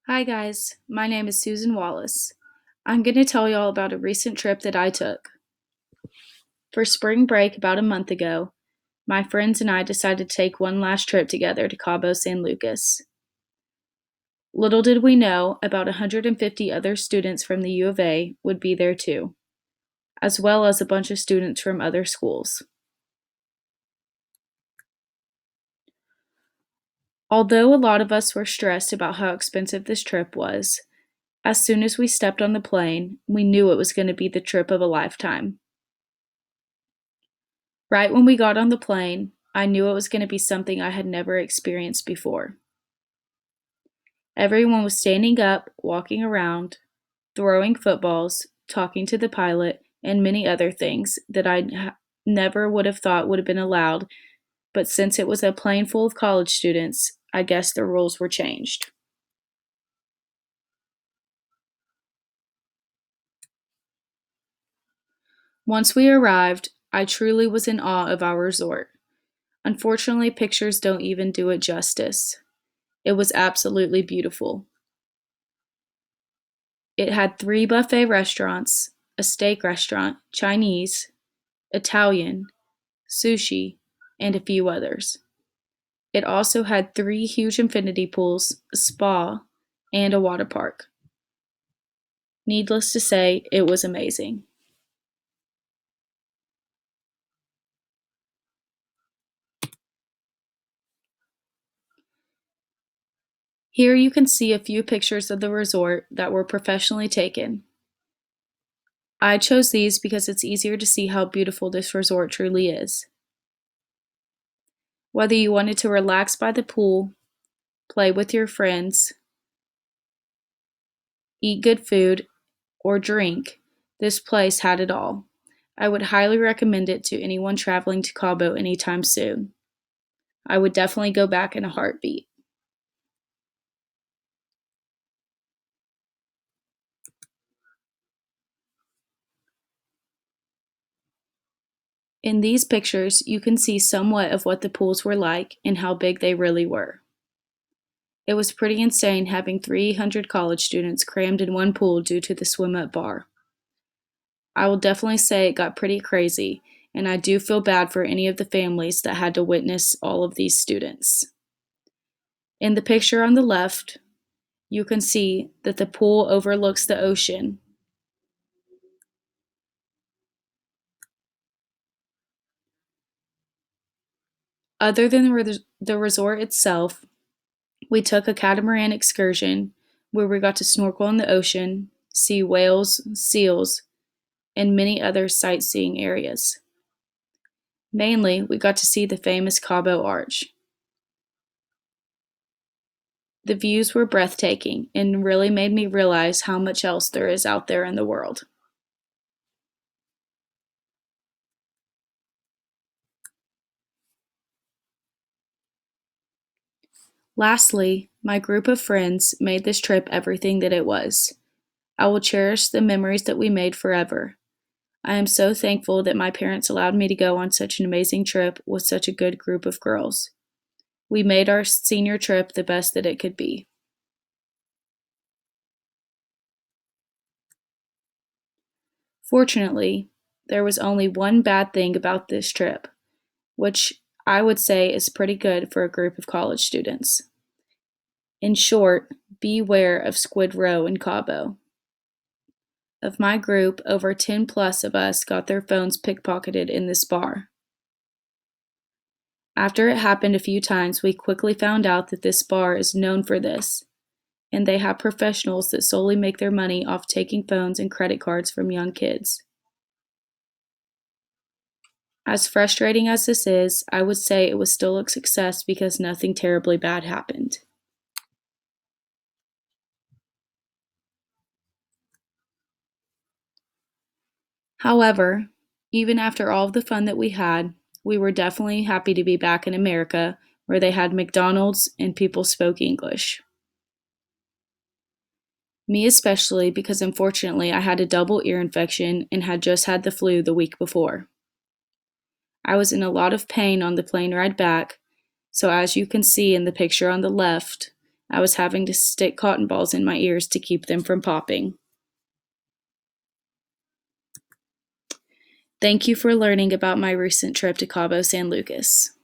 Hi guys, my name is Susan Wallace. I'm going to tell you all about a recent trip that I took. For spring break about a month ago, my friends and I decided to take one last trip together to Cabo San Lucas. Little did we know, about 150 other students from the U of A would be there too, as well as a bunch of students from other schools. Although a lot of us were stressed about how expensive this trip was, as soon as we stepped on the plane, we knew it was going to be the trip of a lifetime. Right when we got on the plane, I knew it was going to be something I had never experienced before. Everyone was standing up, walking around, throwing footballs, talking to the pilot, and many other things that never would have thought would have been allowed, but since it was a plane full of college students, I guess the rules were changed. Once we arrived, I truly was in awe of our resort. Unfortunately, pictures don't even do it justice. It was absolutely beautiful. It had three buffet restaurants, a steak restaurant, Chinese, Italian, sushi, and a few others. It also had three huge infinity pools, a spa, and a water park. Needless to say, it was amazing. Here you can see a few pictures of the resort that were professionally taken. I chose these because it's easier to see how beautiful this resort truly is. Whether you wanted to relax by the pool, play with your friends, eat good food, or drink, this place had it all. I would highly recommend it to anyone traveling to Cabo anytime soon. I would definitely go back in a heartbeat. In these pictures, you can see somewhat of what the pools were like and how big they really were. It was pretty insane having 300 college students crammed in one pool due to the swim up bar. I will definitely say it got pretty crazy, and I do feel bad for any of the families that had to witness all of these students. In the picture on the left, you can see that the pool overlooks the ocean. Other than the resort itself, we took a catamaran excursion where we got to snorkel in the ocean, see whales, seals, and many other sightseeing areas. Mainly, we got to see the famous Cabo Arch. The views were breathtaking and really made me realize how much else there is out there in the world. Lastly, my group of friends made this trip everything that it was. I will cherish the memories that we made forever. I am so thankful that my parents allowed me to go on such an amazing trip with such a good group of girls. We made our senior trip the best that it could be. Fortunately, there was only one bad thing about this trip, which I would say is pretty good for a group of college students. In short, beware of Squid Row in Cabo. Of my group, over 10 plus of us got their phones pickpocketed in this bar. After it happened a few times, we quickly found out that this bar is known for this, and they have professionals that solely make their money off taking phones and credit cards from young kids. As frustrating as this is, I would say it was still a success because nothing terribly bad happened. However, even after all of the fun that we had, we were definitely happy to be back in America where they had McDonald's and people spoke English. Me especially because unfortunately I had a double ear infection and had just had the flu the week before. I was in a lot of pain on the plane ride back, so as you can see in the picture on the left, I was having to stick cotton balls in my ears to keep them from popping. Thank you for learning about my recent trip to Cabo San Lucas.